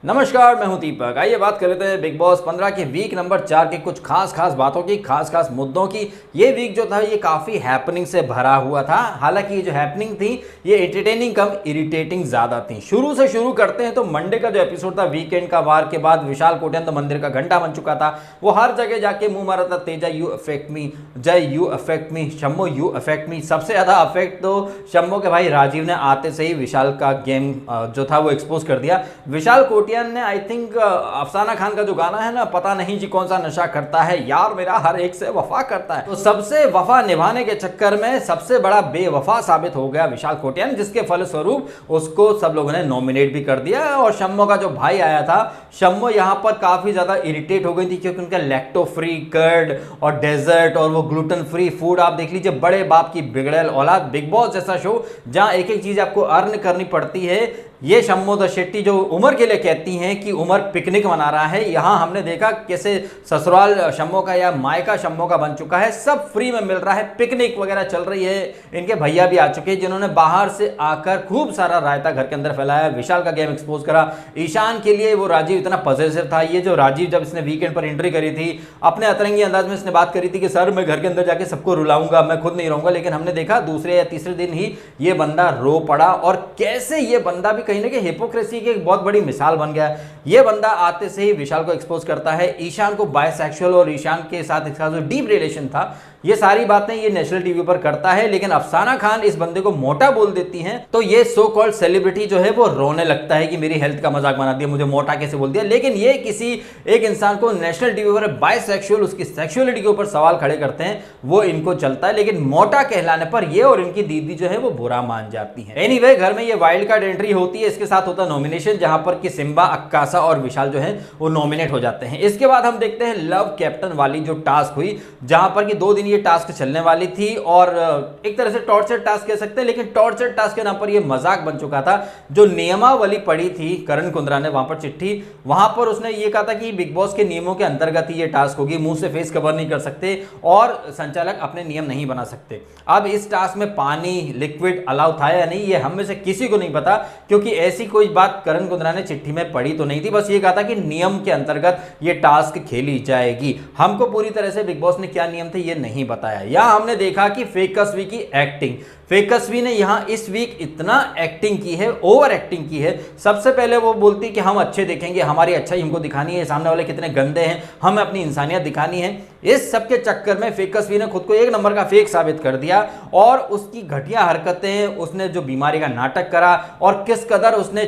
नमस्कार, मैं हूं दीपक। आइए बात कर लेते हैं बिग बॉस 15 के वीक नंबर 4 की कुछ खास बातों की, खास मुद्दों की। ये वीक जो था ये काफ़ी हैपनिंग से भरा हुआ था। हालांकि ये जो हैपनिंग थी ये एंटरटेनिंग कम इरिटेटिंग ज़्यादा थी। शुरू से शुरू करते हैं तो मंडे का जो एपिसोड था, वीकेंड का वार के बाद विशाल कोटियान तो मंदिर का घंटा बन चुका था। वो हर जगह जाके मुंह मारा था, Teja you affect me, Jay you affect me, Shammo you affect me. सबसे ज़्यादा अफेक्ट तो शम्मो के भाई राजीव ने आते से ही विशाल का गेम जो था वो एक्सपोज कर दिया। विशाल कोटियान ने आई थिंक अफसाना खान का जो गाना है ना, पता नहीं जी कौन सा नशा करता है, यार मेरा हर एक से वफा करता है, तो सबसे वफा निभाने के चक्कर में सबसे बड़ा बेवफा साबित हो गया विशाल कोटियान, जिसके फलस्वरूप उसको सब लोगों ने नॉमिनेट भी कर दिया। और शम्मो का जो भाई आया था, शम्मो यहां पर काफी ज्यादा इरिटेट हो गई थी क्योंकि उनका लैक्टो फ्री कर्ड और डेजर्ट और वो ग्लूटेन फ्री फूड। आप देख लीजिए, बड़े बाप की बिगड़ेल औलाद। बिग बॉस जैसा शो जहां एक एक चीज आपको अर्न करनी पड़ती है, ये शम्मो द शेट्टी जो उमर के लिए कहती हैं कि उमर पिकनिक मना रहा है, यहां हमने देखा कैसे ससुराल शम्मो का या मायका शम्मो का बन चुका है। सब फ्री में मिल रहा है, पिकनिक वगैरह चल रही है। इनके भैया भी आ चुके हैं जिन्होंने बाहर से आकर खूब सारा रायता घर के अंदर फैलाया, विशाल का गेम एक्सपोज करा। ईशान के लिए वो राजीव इतना पॉजिटिव था। ये जो राजीव जब इसने वीकेंड पर एंट्री करी थी, अपने अतरंगी अंदाज में इसने बात करी थी कि सर मैं घर के अंदर जाके सबको रुलाऊंगा, मैं खुद नहीं रहूंगा। लेकिन हमने देखा दूसरे या तीसरे दिन ही ये बंदा रो पड़ा। और कैसे ये बंदा भी कहीं ना कहीं हिपोक्रेसी की एक बहुत बड़ी मिसाल बन गया। ये बंदा आते से ही विशाल को एक्सपोज करता है, ईशान को बायसेक्सुअल और ईशान के साथ इसका जो डीप रिलेशन था, ये सारी बातें ये नेशनल टीवी पर करता है। लेकिन अफसाना खान इस बंदे को मोटा बोल देती हैं तो ये सो कॉल्ड सेलिब्रिटी जो है वो रोने लगता है कि मेरी हेल्थ का मजाक बना दिया, मुझे मोटा कैसे बोल दिया। लेकिन ये किसी एक इंसान को नेशनल टीवी पर बायसेक्सुअल, उसकी सेक्सुअलिटी के ऊपर सवाल खड़े करते हैं, वो इनको चलता है। लेकिन मोटा कहलाने पर ये और इनकी दीदी जो है वो बुरा मान जाती है। एनीवे, घर में ये वाइल्ड कार्ड एंट्री होती है, इसके साथ होता है नॉमिनेशन, जहां पर कि सिम्बा, अक्कासा और विशाल जो है वो नॉमिनेट हो जाते हैं। इसके बाद हम देखते हैं लव कैप्टन वाली जो टास्क हुई, जहां पर कि 2 दिन ये टास्क चलने वाली थी और एक तरह से टॉर्चर टास्क कह सकते हैं। लेकिन टॉर्चर टास्क के नाम पर यह मजाक बन चुका था। जो नियमावली पड़ी थी करण कुंद्रा ने वहां पर चिट्ठी, वहां पर उसने ये कहा था कि बिग बॉस के नियमों के अंतर्गत ही ये टास्क होगी, मुंह से फेस कवर नहीं कर सकते और संचालक अपने नियम नहीं बना सकते। अब इस टास्क में पानी लिक्विड अलाउ था या नहीं, ये हम में से किसी को नहीं पता, क्योंकि ऐसी कोई बात करण कुंद्रा ने चिट्ठी में पढ़ी तो नहीं थी। बस ये कहा था कि नियम के अंतर्गत ये टास्क खेली जाएगी। हमको पूरी तरह से बिग बॉस ने क्या नियम थे ये नहीं बताया। यहां हमने देखा कि फेकसवी की एक्टिंग, फेकसवी ने यहां इस वीक इतना एक्टिंग की है, ओवर एक्टिंग की है। सबसे पहले वो बोलती कि हम अच्छे दिखेंगे, हमारी अच्छाई हमको दिखानी है, सामने वाले कितने गंदे हैं, हमें अपनी इंसानियत दिखानी है। इस सब के चक्कर में फेकसवी ने खुद को एक नंबर का फेक साबित कर दिया और उसकी घटिया हरकतें, उसने जो बीमारी का नाटक करा और किस कदर उसने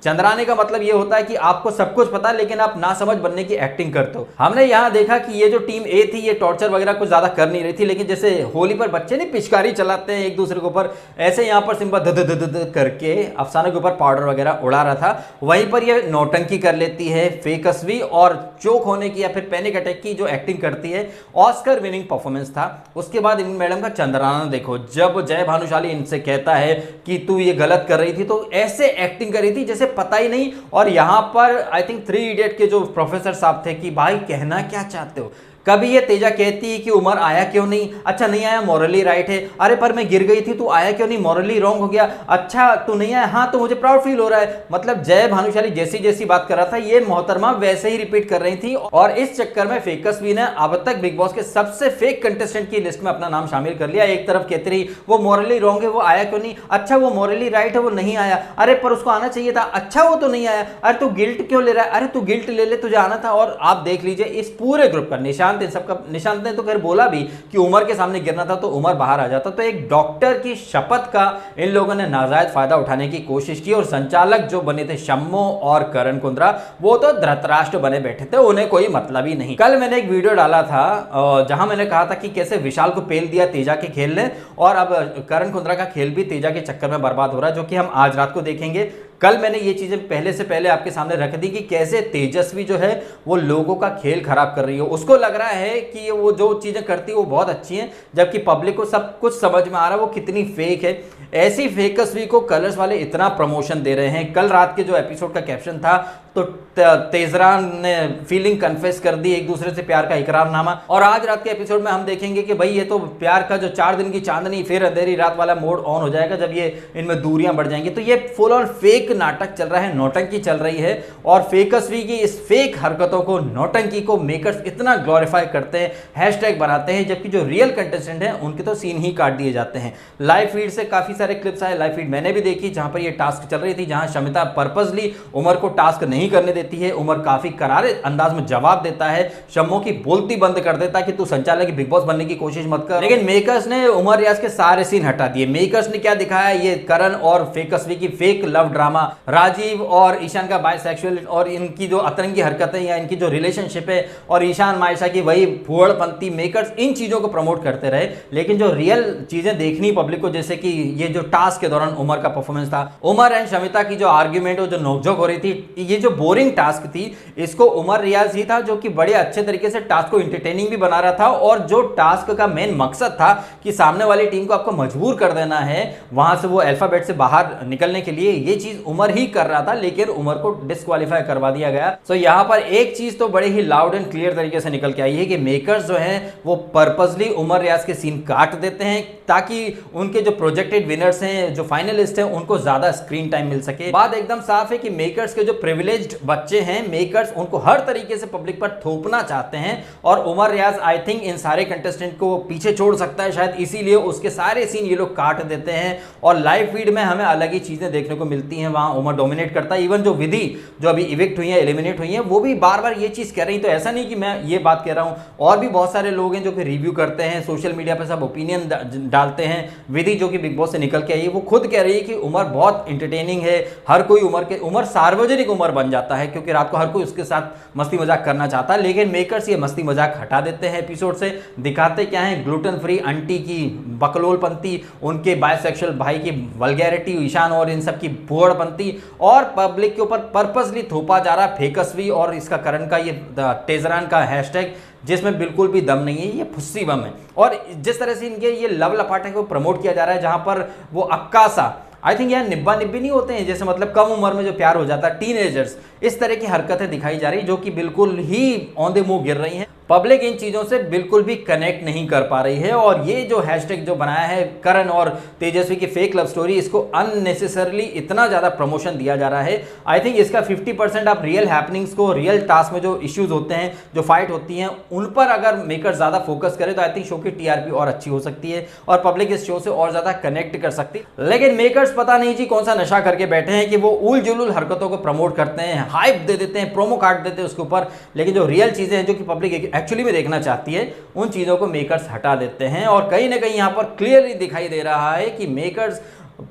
चंद्राने का मतलब यह होता है कि आपको सब कुछ पता है लेकिन आप ना समझ बनने की एक्टिंग करते हो। हमने यहां देखा कि ये जो टीम ए थी ये टॉर्चर वगैरह कुछ ज्यादा कर नहीं रही थी, लेकिन जैसे होली पर बच्चे नहीं पिचकारी चलाते हैं एक दूसरे के ऊपर, ऐसे यहां पर सिंबा द करके अफसाना के ऊपर पाउडर वगैरह उड़ा रहा था। वहीं पर ये नौटंकी कर लेती है फेकसवी और चोक होने की या फिर पैनिक अटैक की जो एक्टिंग करती है। ऑस्कर विनिंग परफॉर्मेंस था। उसके बाद इन मैडम का चंद्राना देखो, जब जय भानुशाली इनसे कहता है कि तू ये गलत कर रही थी तो ऐसे एक्टिंग कर रही थी जैसे पता ही नहीं। और यहां पर आई थिंक 3 इडियट के जो प्रोफेसर साहब थे कि भाई कहना क्या चाहते हो। कभी ये तेजा कहती है कि उमर आया क्यों नहीं, अच्छा नहीं आया मॉरली राइट है, अरे पर मैं गिर गई थी तू आया क्यों नहीं, मॉरली रॉन्ग हो गया, अच्छा तू नहीं आया, हाँ तो मुझे प्राउड फील हो रहा है। मतलब जय भानुशाली जैसी बात कर रहा था ये मोहतरमा वैसे ही रिपीट कर रही थी। और इस चक्कर में फेकसवी ने अब तक बिग बॉस के सबसे फेक कंटेस्टेंट की लिस्ट में अपना नाम शामिल कर लिया। एक तरफ कहती रही वो मॉरली रॉन्ग है वो आया क्यों नहीं, अच्छा वो मॉरली राइट है वो नहीं आया, अरे पर उसको आना चाहिए था, अच्छा वो तो नहीं आया, अरे तू गिल्ट क्यों ले रहा है, अरे तू गिल्ट ले तुझे आना था। और आप देख लीजिए इस पूरे ग्रुप का निशांत, इन सबका निशांत ने तो खैर बोला भी कि उमर के सामने गिरना था तो उमर बाहर आ जाता। तो एक डॉक्टर की शपथ का इन लोगों ने नाजायज फायदा उठाने की कोशिश की और संचालक जो बने थे शम्मो और करण कुंद्रा वो तो धृतराष्ट्र बने बैठे थे, उन्हें कोई मतलब ही नहीं। कल मैंने एक वीडियो डाला था जहां मैंने कहा था कि कैसे विशाल को पेल दिया तेजा के खेल ने और अब करण कुंद्रा का खेल भी तेजा के चक्कर में बर्बाद हो रहा है, जो कि हम आज रात को देखेंगे। कल मैंने ये चीजें पहले से पहले आपके सामने रख दी कि कैसे तेजस्वी जो है वो लोगों का खेल खराब कर रही है। उसको लग रहा है कि वो जो चीजें करती है वो बहुत अच्छी हैं, जबकि पब्लिक को सब कुछ समझ में आ रहा है वो कितनी फेक है। ऐसी फेकसवी को कलर्स वाले इतना प्रमोशन दे रहे हैं। कल रात के जो एपिसोड का कैप्शन था तो तेजरान ने फीलिंग कन्फेस कर दी, एक दूसरे से प्यार का इकरारनामा। और आज रात के एपिसोड में हम देखेंगे कि भाई ये तो प्यार का जो 4 दिन की चांदनी फिर अंधेरी रात वाला मोड ऑन हो जाएगा जब ये इनमें दूरियां बढ़ जाएंगी। तो ये फुल ऑन फेक नाटक चल रहा है, नौटंकी चल रही है, और फेकस्वी की इस फेक हरकतों को, नौटंकी को मेकर्स इतना ग्लोरीफाई करते हैं, हैशटैग बनाते हैं, जबकि जो रियल कंटेस्टेंट हैं उनके तो सीन ही काट दिए जाते हैं। लाइव फीड से काफी सारे क्लिप्स आए, लाइव फीड मैंने भी देखी जहां पर ये टास्क चल रही थी, जहां शमिता पर्पसली उमर को टास्क नहीं करने देती है। उमर काफी करारे अंदाज में जवाब देता है, शम्मो की बोलती बंद कर देता है कि तू संचालक की बिग बॉस बनने की कोशिश मत कर। लेकिन मेकर्स ने उमर रियाज के सारे सीन हटा दिए। मेकर्स ने क्या दिखाया, ये करण और फेकस्वी की फेक लव ड्रामा, राजीव और ईशान का बायसेक्सुअल और इनकी जो अतरंगी हरकतें या इनकी जो रिलेशनशिप है, और ईशान मायशा की वही फुहड़पंती, मेकर्स इन चीजों को प्रमोट करते रहे। लेकिन जो रियल चीजें देखनी पब्लिक को, जैसे कि ये जो टास्क के दौरान उमर का परफॉर्मेंस था, उमर एंड शमिता की जो आर्ग्यूमेंट और जो नोकझोंक हो रही थी, ये जो बोरिंग टास्क थी, इसको उमर रियाज ही था जो कि बड़े अच्छे तरीके से टास्क को इंटरटेनिंग भी बना रहा था। और जो टास्क का मेन मकसद था कि सामने वाली टीम को आपको मजबूर कर देना है वहां से वो अल्फाबेट से बाहर निकलने के लिए, ये चीज उमर ही कर रहा था, लेकिन उमर को डिस्क्वालीफाई करवा दिया गया। तो यहां पर एक चीज तो बड़े ही लाउड एंड क्लियर तरीके से निकल के आई है कि मेकर्स जो हैं वो पर्पसली उमर रियाज के सीन काट देते हैं ताकि उनके जो प्रोजेक्टेड विनर्स हैं, जो फाइनलिस्ट हैं, उनको ज्यादा स्क्रीन टाइम मिल सके। बात एकदम साफ है कि मेकर्स के जो प्रिविलेज्ड बच्चे हैं, मेकर्स उनको हर तरीके से पब्लिक पर थोपना चाहते हैं, और उमर रियाज आई थिंक इन सारे कंटेस्टेंट को पीछे छोड़ सकता है, शायद इसीलिए उसके सारे सीन ये लोग काट देते हैं। और लाइव फीड में हमें अलग ही चीजें देखने को मिलती हैं, वहां उमर डोमिनेट करता है। इवन जो विधि जो अभी इविक्ट हुई है, एलिमिनेट हुई है, वो भी बार बार ये चीज कह रही। तो ऐसा नहीं कि मैं ये बात कह रहा हूं, और भी बहुत सारे लोग हैं जो कि रिव्यू करते हैं, सोशल मीडिया पर सब ओपिनियन डालते हैं। विधि जो कि बिग बॉस से निकल के आई है, वो खुद कह रही है कि उमर बहुत इंटरटेनिंग है, हर कोई उमर सार्वजनिक उमर बन जाता है, क्योंकि रात को हर कोई उसके साथ मस्ती मजाक करना चाहता है। लेकिन मेकर्स ये मस्ती मजाक हटा देते हैं एपिसोड से, दिखाते क्या है, ग्लूटेन फ्री आंटी की बकलोलपंती, उनके बायसेक्सुअल भाई की वल्गैरिटी, ईशान और इन सब की भोड़पंती, और पब्लिक के ऊपर पर्पसली थोपा जा रहा फेकस्वी और इसका करण का ये तेजरान का हैशटैग, जिसमें बिल्कुल भी दम नहीं है, ये फुस्सी बम है। और जिस तरह से इनके ये लव लपाटे को प्रमोट किया जा रहा है, जहां पर वो अक्कासा, आई थिंक यार निब्बा निब्बी नहीं होते हैं, जैसे मतलब कम उम्र में जो प्यार हो जाता है, टीनेजर्स, इस तरह की हरकतें दिखाई जा रही जो कि बिल्कुल ही ऑन द मूव गिर रही हैं। पब्लिक इन चीजों से बिल्कुल भी कनेक्ट नहीं कर पा रही है, और ये जो हैशटैग जो बनाया है करण और तेजस्वी की फेक लव स्टोरी, इसको अननेसेसरली इतना ज्यादा प्रमोशन दिया जा रहा है। आई थिंक इसका 50% आप रियल हैपनिंग्स को, रियल टास्क में जो इश्यूज होते हैं, जो फाइट होती हैं, उन पर अगर मेकर ज्यादा फोकस करे तो आई थिंक शो की टीआरपी और अच्छी हो सकती है और पब्लिक इस शो से और ज्यादा कनेक्ट कर सकती है। लेकिन मेकर्स पता नहीं जी कौन सा नशा करके बैठे हैं कि वो उल जुलूल हरकतों को प्रमोट करते हैं, हाइप दे देते हैं, प्रोमो कार्ड देते हैं उसके ऊपर, लेकिन जो रियल चीजें हैं जो कि पब्लिक एक्चुअली में देखना चाहती है, उन चीजों को मेकर्स हटा देते हैं। और कहीं ना कहीं यहां पर क्लियरली दिखाई दे रहा है कि मेकर्स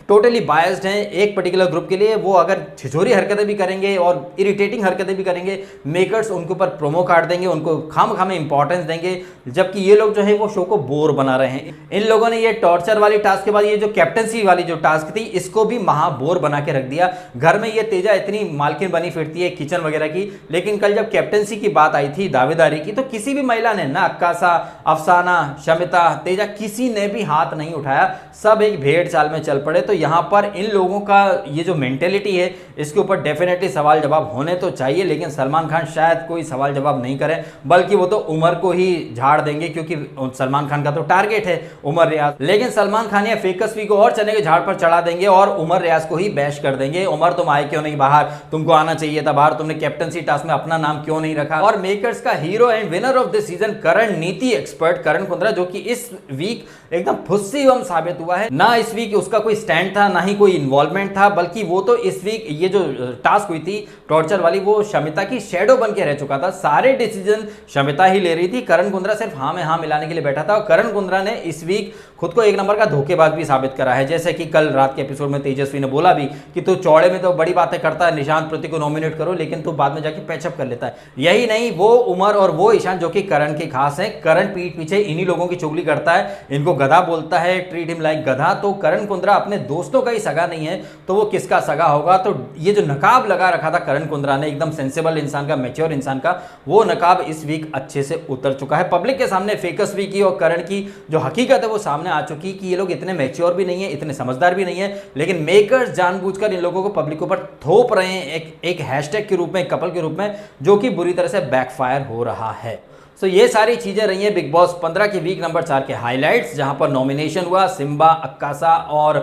टोटली बायस्ड हैं एक पर्टिकुलर ग्रुप के लिए। वो अगर छिछोरी हरकतें भी करेंगे और इरिटेटिंग हरकतें भी करेंगे, मेकर्स उनके ऊपर प्रोमो कार्ड देंगे, उनको खाम इंपॉर्टेंस देंगे, जबकि ये लोग जो है वो शो को बोर बना रहे हैं। इन लोगों ने ये टॉर्चर वाली टास्क के बाद ये जो कैप्टनसी वाली जो टास्क थी, इसको भी महा बोर बना के रख दिया। घर में ये तेजा इतनी मालकिन बनी फिरती है किचन वगैरह की, लेकिन कल जब कैप्टनसी की बात आई थी, दावेदारी की, तो किसी भी महिला ने, ना अक्कासा, अफसाना, शमिता, तेजा, किसी ने भी हाथ नहीं उठाया, सब एक भेड़ चाल में चल पड़े। तो यहां पर इन लोगों का ये जो मेंटेलिटी है, इसके ऊपर डेफिनेटली सवाल जवाब होने तो चाहिए, लेकिन सलमान खान शायद कोई सवाल जवाब नहीं करें, बल्कि वो तो उमर को ही झाड़ देंगे, क्योंकि सलमान खान का तो टारगेट है उमर रियाज। लेकिन सलमान खान या फेकस्वी को और चने के झाड़ पर चढ़ा देंगे और उमर रियाज को ही बैश कर देंगे। उमर तुम आए क्यों नहीं बाहर, तुमको आना चाहिए था बाहर, तुमने कैप्टनसी टास्क में अपना नाम क्यों नहीं रखा। और मेकर्स का hero and winner of this season Karan, नीति एक्सपर्ट करण कुंद्रा, जो कि इस वीक एकदम फुस्सी बम साबित हुआ है। ना इस वीक उसका कोई स्टैंड था, ना ही कोई इन्वॉल्वमेंट था, बल्कि वो तो इस वीक ये जो टास्क हुई थी टॉर्चर वाली, वो शमिता की शेडो बन के रह चुका था। सारे डिसीजन शमिता ही ले रही थी, करण कुंद्रा सिर्फ हाँ में हाँ मिलाने के लिए बैठा था। और करण कुंद्रा ने इस वीक खुद को एक नंबर का धोखेबाज भी साबित करा है, जैसे कि कल रात के एपिसोड में तेजस्वी ने बोला भी कि तू चौड़े में तो बड़ी बातें करता है, निशांत प्रति को नॉमिनेट करो, लेकिन तू बाद में जाके पैचअप कर लेता है। यही नहीं, वो उमर और वो ईशान जो कि करण के खास है, करण पीठ पीछे इन्हीं लोगों की चुगली करता है, इनको गधा बोलता है, ट्रीट हिम लाइक गधा। तो करण कुंद्रा अपने दोस्तों का ही सगा नहीं है तो वो किसका सगा होगा। तो ये जो नकाब लगा रखा था करण कुंद्रा ने, एकदम सेंसिबल इंसान का, मैच्योर इंसान का, वो नकाब इस वीक अच्छे से उतर चुका है। पब्लिक के सामने फेकस वीक की और करण की जो हकीकत है वो सामने आ चुकी कि ये लोग इतने मैच्योर भी नहीं है, इतने समझदार भी नहीं है, लेकिन मेकर्स जानबूझकर इन लोगों को पब्लिक के ऊपर थोप रहे हैं एक हैशटैग के रूप में, एक कपल के रूप में, जो कि बुरी तरह से बैकफायर हो रहा है। तो ये सारी चीजें रही हैं बिग बॉस 15 के वीक नंबर 4 के हाइलाइट्स, जहां पर नॉमिनेशन हुआ। सिम्बा, अक्कासा और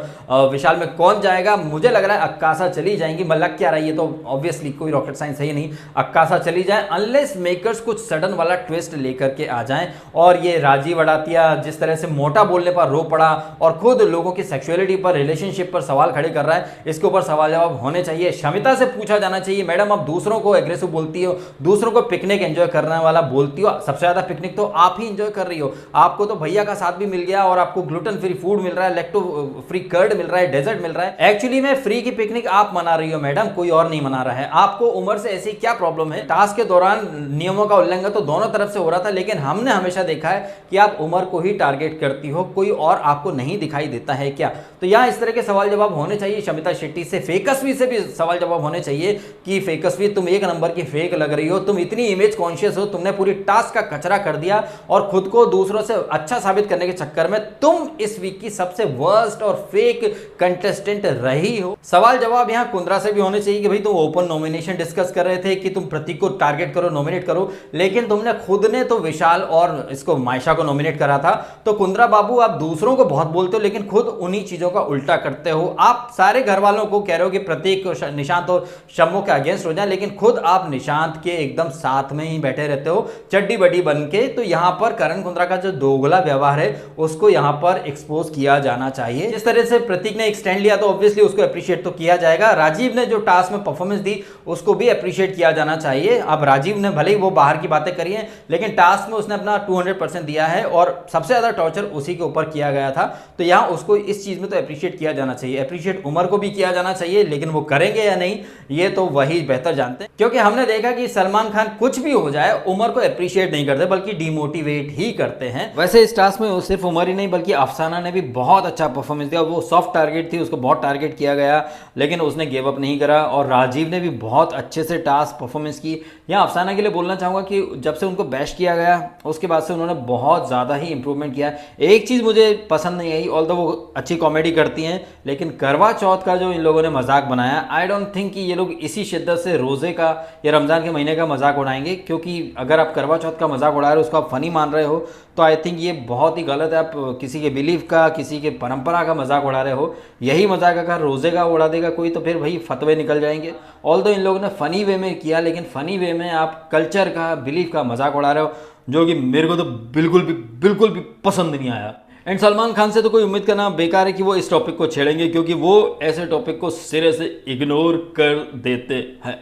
विशाल में कौन जाएगा? मुझे लग रहा है अक्कासा चली जाएंगी। मतलब लग क्या रही है तो ऑब्वियसली कोई रॉकेट साइंस है ही नहीं, अक्कासा चली जाए, अनलेस मेकर्स कुछ सडन वाला ट्विस्ट लेकर के आ जाएं। और ये राजीव अड़ातिया जिस तरह से मोटा बोलने पर रो पड़ा और खुद लोगों की सेक्सुअलिटी पर, रिलेशनशिप पर सवाल खड़े कर रहा है, इसके ऊपर सवाल जवाब होने चाहिए। शमिता से पूछा जाना चाहिए, मैडम आप दूसरों को एग्रेसिव बोलती हो, दूसरों को पिकनिक एंजॉय करने वाला बोलती हो, सबसे ज्यादा पिकनिक तो आप ही एंजॉय कर रही हो। आपको तो भैया का साथ भी मिल गया और आपको ग्लूटेन फ्री फूड मिल रहा है, लैक्टो फ्री कर्ड मिल रहा है, डेजर्ट मिल रहा है। एक्चुअली में फ्री की पिकनिक आप मना रही हो मैडम, कोई और नहीं मना रहा है। आपको उम्र से ऐसी क्या प्रॉब्लम है? टास्क के दौरान नियमों का उल्लंघन तो दोनों तरफ से हो रहा था, लेकिन हमने हमेशा देखा है कि आप उम्र को ही टारगेट करती हो, कोई और आपको नहीं दिखाई देता है क्या? तो यहां इस तरह के सवाल जवाब होने चाहिए। शमिता शेट्टी से, फेकसवी से भी सवाल जवाब होने चाहिए कि फेकसवी तुम एक नंबर की फेक लग रही हो, तुम इतनी इमेज कॉन्शियस हो, तुमने पूरी टास्क का कचरा कर दिया और खुद को दूसरों से अच्छा साबित करने के चक्कर में तुम इस वीक की सबसे वर्स्ट और फेक कंटेस्टेंट रही हो। सवाल जवाब यहां कुंद्रा से भी होने चाहिए कि भाई तुम ओपन नॉमिनेशन डिस्कस कर रहे थे कि तुम प्रतीक को टारगेट करो, नॉमिनेट करो, लेकिन तुमने खुद ने तो विशाल और इसको मायशा को नॉमिनेट करा था। तो कुंद्रा बाबू आप दूसरों को बहुत बोलते हो लेकिन खुद उन्हीं चीजों का उल्टा करते हो। आप सारे घर वालों को कह रहे हो कि प्रतीक, निशांत और शम्मो के अगेंस्ट हो जाए, लेकिन खुद आप निशांत के एकदम साथ में ही बैठे रहते हो चड्डी बड्डी बन के। तो यहां पर करण कुंद्रा का जो दोगला व्यवहार है उसको यहां पर एक्सपोज किया जाना चाहिए। जिस तरह से प्रतीक ने एक स्टैंड लिया तो ऑब्वियसली उसको अप्रिशिएट तो किया जाएगा। राजीव ने जो टास्क में परफॉर्मेंस दी उसको भी अप्रिशिएट किया जाना चाहिए। अब राजीव ने भले ही वो बाहर की बातें करी हैं, लेकिन टास्क में उसने अपना 200% दिया है और सबसे ज्यादा टॉर्चर उसी के ऊपर किया गया था। तो यहां उसको इस चीज में तो अप्रिशिएट किया जाना चाहिए। अप्रिशिएट उमर को भी किया जाना चाहिए, लेकिन वो करेंगे या नहीं ये तो वही बेहतर जानते हैं, क्योंकि हमने देखा कि सलमान खान कुछ भी हो जाए उमर को अप्रिशिएट नहीं करते बल्कि डिमोटिवेट ही करते हैं। वैसे इस टास्क में सिर्फ उमर ही नहीं बल्कि अफसाना ने भी बहुत अच्छा परफॉर्मेंस दिया। वो सॉफ्ट टारगेट थी, उसको बहुत टारगेट किया गया लेकिन उसने गिव अप नहीं करा। और राजीव ने भी बहुत अच्छे से टास्क परफॉर्मेंस की। यहाँ अफसाना के लिए बोलना चाहूंगा कि जब से उनको बैश किया गया उसके बाद से उन्होंने बहुत ज़्यादा ही इंप्रूवमेंट किया। एक चीज़ मुझे पसंद नहीं आई, ऑल्दो वो अच्छी कॉमेडी करती हैं, लेकिन करवा चौथ का जो इन लोगों ने मजाक बनाया, आई डोंट थिंक कि ये लोग इसी शिद्दत से रोज़े का या रमज़ान के महीने का मजाक उड़ाएंगे। क्योंकि अगर आप करवा चौथ का मजाक उड़ा रहे हो, उसको आप फनी मान रहे हो, तो आई थिंक ये बहुत ही गलत है। आप किसी के बिलीफ का, किसी के परंपरा का मजाक उड़ा रहे हो। यही मजाक अगर रोज़े का उड़ा देगा कोई तो फिर भाई फतवे निकल जाएंगे। ऑल्दो इन लोगों ने फ़नी वे में किया, लेकिन फ़नी वे में आप कल्चर का, बिलीफ का मजाक उड़ा रहे हो, जो कि मेरे को तो बिल्कुल भी पसंद नहीं आया। एंड सलमान खान से तो कोई उम्मीद करना बेकार है कि वो इस टॉपिक को छेड़ेंगे, क्योंकि वो ऐसे टॉपिक को सिरे से इग्नोर कर देते हैं।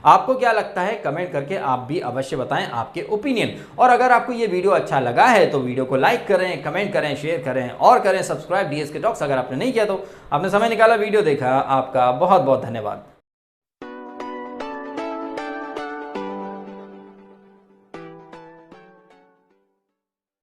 आपको क्या लगता है कमेंट करके आप भी अवश्य बताएं आपके ओपिनियन। और अगर आपको ये वीडियो अच्छा लगा है तो वीडियो को लाइक करें, कमेंट करें, शेयर करें और करें सब्सक्राइब DSK टॉक्स। अगर आपने नहीं किया तो आपने समय निकाला, वीडियो देखा, आपका बहुत बहुत धन्यवाद।